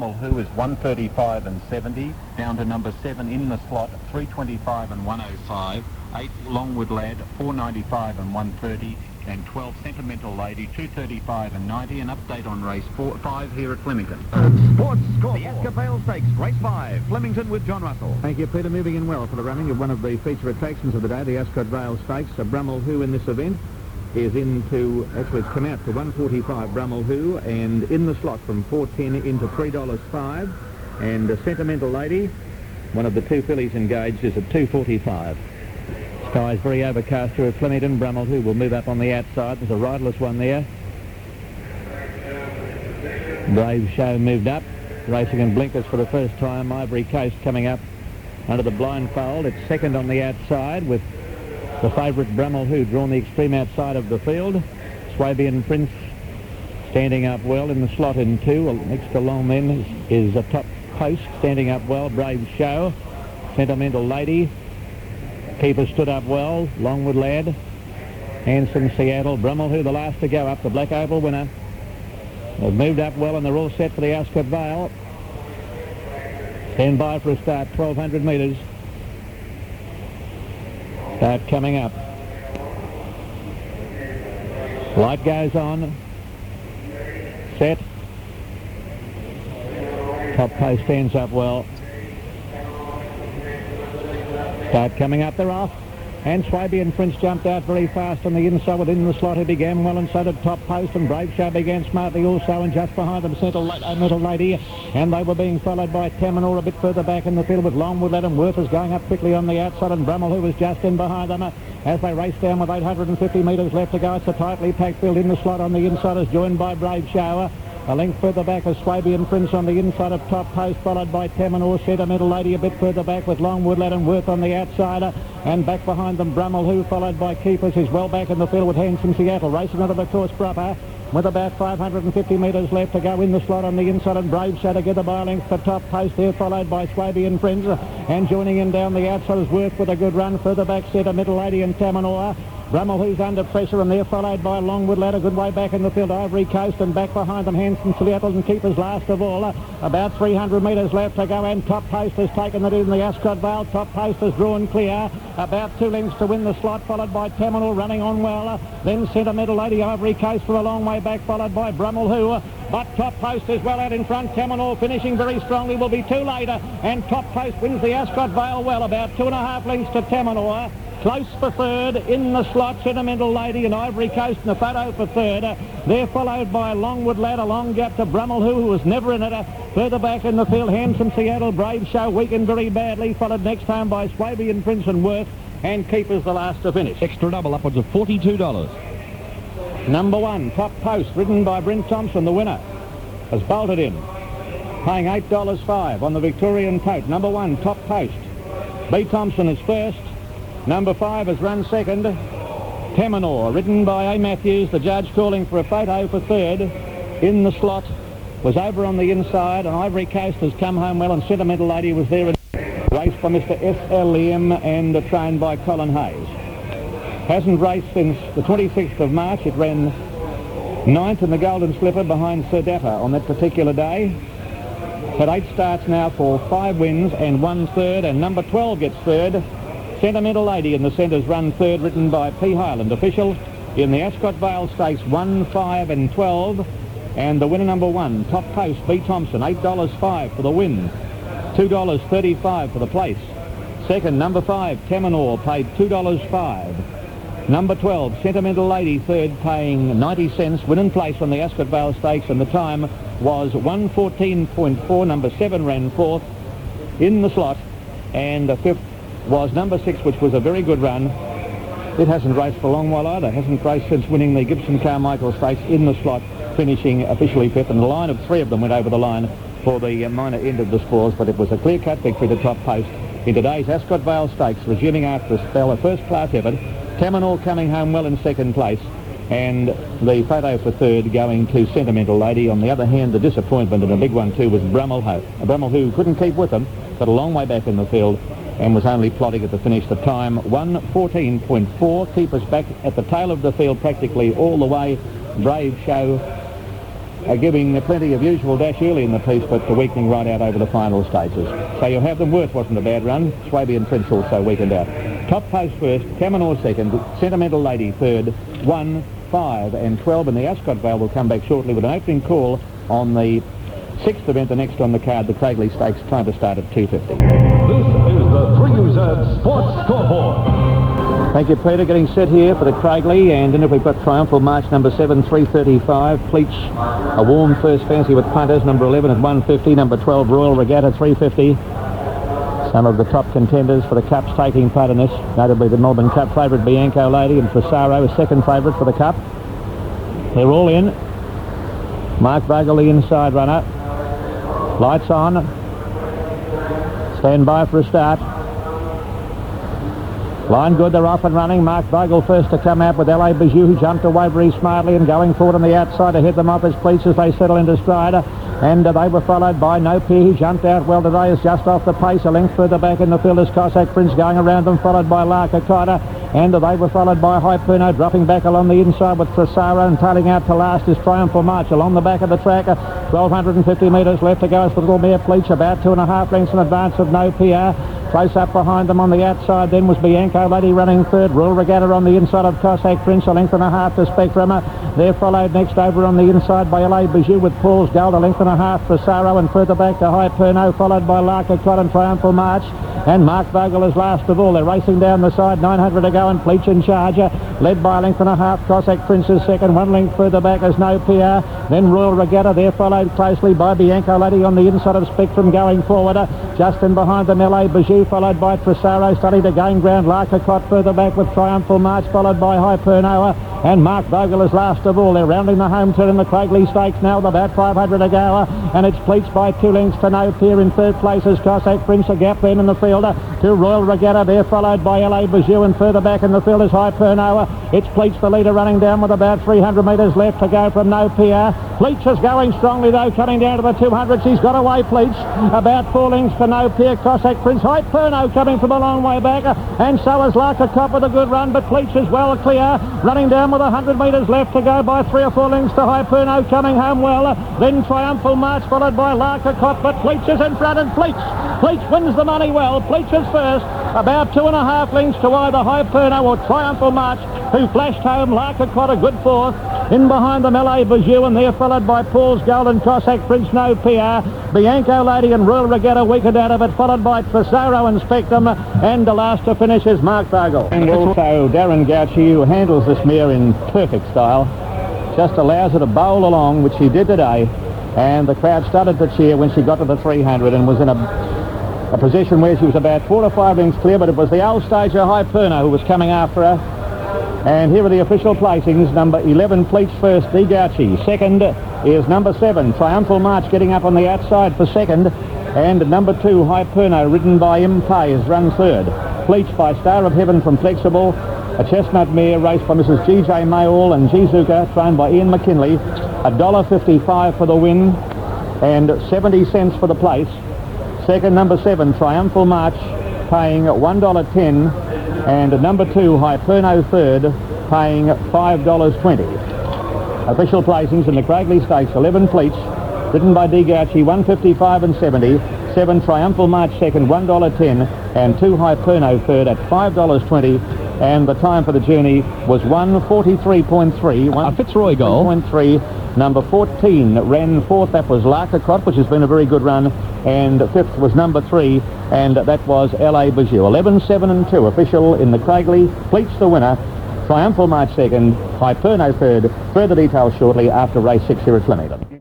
Brummel, who is 135 and 70, down to number 7 in the slot, 325 and 105, 8 Longwood Lad, 495 and 130, and 12 Sentimental Lady, 235 and 90. An update on race 5 here at Flemington. Sports Score. The Ascot VALES Stakes, race 5, Flemington with John Russell. Thank you, Peter. Moving in well for the running of one of the feature attractions of the day, the Ascot VALES Stakes. Brummel, who in this event is into, actually it's come out to 145, Brummel, who, and in the slot from 4.10 into $3.05. And Sentimental Lady, one of the two fillies engaged, is at 2.45. Sky's very overcast here at Flemington. Brummel, who will move up on the outside. There's a riderless one there. Brave Show moved up, racing in blinkers for the first time. Ivory Coast coming up under the blindfold. It's second on the outside with the favourite Brummel, who drawn the extreme outside of the field. Swabian Prince standing up well in the slot in 2. Next along then is a Top Post standing up well. Brave Show, Sentimental Lady. Keeper stood up well. Longwood Lad, Handsome Seattle, Brummel, who the last to go up, the Black Oval winner. They've moved up well and they're all set for the Ascot Vale. Stand by for a start, 1,200 metres. Start coming up. Light goes on. Set. Top Post stands up well. Start coming up, they're off. And Swabian Prince jumped out very fast on the inside within the slot. He began well, and so did Top Post, and Brave Show began smartly also, and just behind them Sentimental Lady, and they were being followed by Tamanor a bit further back in the field with Longwood Lad, and Worth is going up quickly on the outside, and Brummel, who was just in behind them as they race down with 850 metres left to go. It's a tightly packed field. In the slot on the inside is joined by Brave Show. A length further back is Swabian Prince on the inside of Top Post, followed by Tamanor. Sentimental Lady a bit further back with Longwood Lad and Worth on the outside. And back behind them, Brummel, who followed by Keepers, is well back in the field with Handsome Seattle. Racing under the course proper with about 550 metres left to go in the slot on the inside. And Brave Show together by a length for Top Post there, followed by Swabian Prince. And joining in down the outside is Worth with a good run. Further back, Sentimental Lady and Tamanor. Brummel, who's under pressure, and they're followed by Longwood Lad, a good way back in the field. Ivory Coast, and back behind them Handsome Seattle and Keepers last of all. About 300 metres left to go, and Top Post has taken it in the Ascot Vale. Top Post has drawn clear. About 2 lengths to win the slot, followed by Tamanor running on well. Then Sentimental Lady, Ivory Coast for a long way back, followed by Brummel, who... But Top Post is well out in front. Tamanor finishing very strongly, will be too late. And Top Post wins the Ascot Vale well, about 2.5 lengths to Tamanor. Close for third in the slot, Sentimental Lady and Ivory Coast in the photo for third. They're followed by Longwood Lad, a long gap to Brummel, who was never in it. Further back in the field, Handsome Seattle, Brave Show weakened very badly, followed next home by Swabian Prince and Worth, and Keepers the last to finish. Extra double upwards of $42. Number 1, Top Post, ridden by Brent Thompson, the winner, has bolted in, paying $8.05 on the Victorian tote. Number 1, Top Post. B. Thompson is first. Number 5 has run second. Tamanor, ridden by A. Matthews, the judge calling for a photo for third. In the slot was over on the inside, and Ivory Coast has come home well, and Sentimental Lady was there in race by Mr. S.L.M. and trained by Colin Hayes. Hasn't raced since the 26th of March. It ran 9th in the Golden Slipper behind Sir Dapper on that particular day. Had 8 starts now for 5 wins and 1 third, and number 12 gets third. Sentimental Lady in the centres run third, written by P. Highland, official in the Ascot Vale Stakes 1, 5 and 12. And the winner number 1, Top Post, B. Thompson, $8.05 for the win, $2.35 for the place. Second, number 5, Tamanor, paid $2.05. Number 12, Sentimental Lady, third, paying 90 cents. Win and place on the Ascot Vale Stakes, and the time was 1:14.4. Number 7 ran fourth in the slot, and the fifth was number 6, which was a very good run. It hasn't raced for a long while either. Hasn't raced since winning the Gibson Carmichael Stakes in the slot, finishing officially 5th, and a line of 3 of them went over the line for the minor end of the scores, but it was a clear-cut victory to Top Post in today's Ascot Vale Stakes, resuming after a spell, a first-class effort. Tamanor coming home well in second place, and the photo for third going to Sentimental Lady. On the other hand, the disappointment, and a big one too, was Brummel, who couldn't keep with them, got a long way back in the field, and was only plodding at the finish. The time 1:14.4. Keepers back at the tail of the field practically all the way. Brave Show giving plenty of usual dash early in the piece, but weakening right out over the final stages. So you'll have them. Worth wasn't a bad run. Swabian Prince also weakened out. Top post first, Caminor second, Sentimental Lady third, 1, 5 and 12, and the Ascot Vale will come back shortly with an opening call on the 6th event, the next on the card, the Craiglee Stakes, time to start at 2:50. This is the 3UZ Sports Scoreboard. Thank you, Peter. Getting set here for the Craiglee, and then if we've got Triumphal March number 7, 3:35. Pleach, a warm first fancy with punters, number 11 at 1:50, number 12 Royal Regatta 3:50. Some of the top contenders for the Cups taking part in this, notably the Melbourne Cup favourite Bianco Lady and Frisaro, a second favourite for the Cup. They're all in. Mark Bogle, the inside runner. Lights on. Stand by for a start. Line good, they're off and running. Mark Bogle first to come out with LA Bijou, who jumped away very smartly and going forward on the outside to head them off as Pleach as they settle into stride. And they were followed by No Peer, who jumped out well today, is just off the pace. A length further back in the field is Cossack Prince going around them, followed by Larka Cotta. And they were followed by Hyperno, dropping back along the inside with Frisaro, and tailing out to last is Triumphal March along the back of the track. 1,250 metres left to go as the little mare Pleach, about 2.5 lengths in advance of No PR. Close up behind them on the outside then was Bianco Lady running third. Royal Regatta on the inside of Cossack Prince, a length and a half to Spectrum. They're followed next over on the inside by LA Bijou with Paul's Gold, a length and a half for Saro, and further back to Hyperno, followed by Larka Cott and Triumphal March. And Mark Bogle is last of all. They're racing down the side, 900 to go, and Pleach in charge, led by a length and a half. Cossack Prince is second, 1 length further back as No PR. Then Royal Regatta, they're followed closely by Bianco Lady on the inside of Spectrum going forward. Just in behind them, LA Bijou, followed by Frisaro, starting to gain ground. Larka Cott further back with Triumphal March, followed by Hypernoa. And Mark Bogle is last of all. They're rounding the home turn in the Craiglee Stakes now with about 500 to go. And it's Pleach by 2 lengths to No Peer. In third place is Cossack Prince, a gap then in the field to Royal Regatta. They're followed by LA Bijou, and further back in the field is Hypernoa. It's Pleach the leader, running down with about 300 metres left to go from No PR. Pleach is going strongly though, coming down to the 200. She's got away, Pleach. About 4 lengths to No PR. Cossack Prince, Hyperno coming from a long way back, and so is Larka Cott with a good run, but Pleach is well clear, running down with 100 metres left to go by 3 or 4 lengths to Hyperno, coming home well. Then Triumphal March, followed by Larka Cott, but Pleach is in front, and Pleach wins the money well. Pleach is first, about 2.5 lengths to either Hyperno or Triumphal March, who flashed home. Larka Cott a good fourth. In behind them, LA Bijou, and they're followed by Paul's Gold and Cossack Prince, No PR. Bianco Lady and Royal Regatta weakened out of it, followed by Frisaro and Spectrum, and the last to finish is Mark Bogle. And also Darren Gauci, who handles this mare in perfect style, just allows her to bowl along, which she did today, and the crowd started to cheer when she got to the 300 and was in a position where she was about 4 or 5 lengths clear, but it was the old stager Hyperno who was coming after her. And here are the official placings. Number 11, Pleach first, De Gauci. Second is number 7, Triumphal March, getting up on the outside for second. And number 2, Hyperno, ridden by Impay, is run third. Pleach by Star of Heaven from Flexible. A chestnut mare raced by Mrs. G.J. Mayall and Jizuka, trained by Ian McKinley. $1.55 for the win and 70 cents for the place. Second, number 7, Triumphal March, paying $1.10. And number 2, Hyperno third, paying $5.20. Official placings in the Craiglee Stakes: 11 Pleach, ridden by De Gauci, 155 and 70. 7 Triumphal March second, $1.10, and 2 Hyperno third at $5.20. And the time for the journey was 1:43.3. A Fitzroy goal. 1:43. Number 14 ran fourth. That was Larka Cott, which has been a very good run. And fifth was number 3, and that was LA Bijou. 11, 7 and 2 official in the Craiglee. Pleach the winner. Triumphal March second, Hyperno third. Further details shortly after race 6 here at Flemington.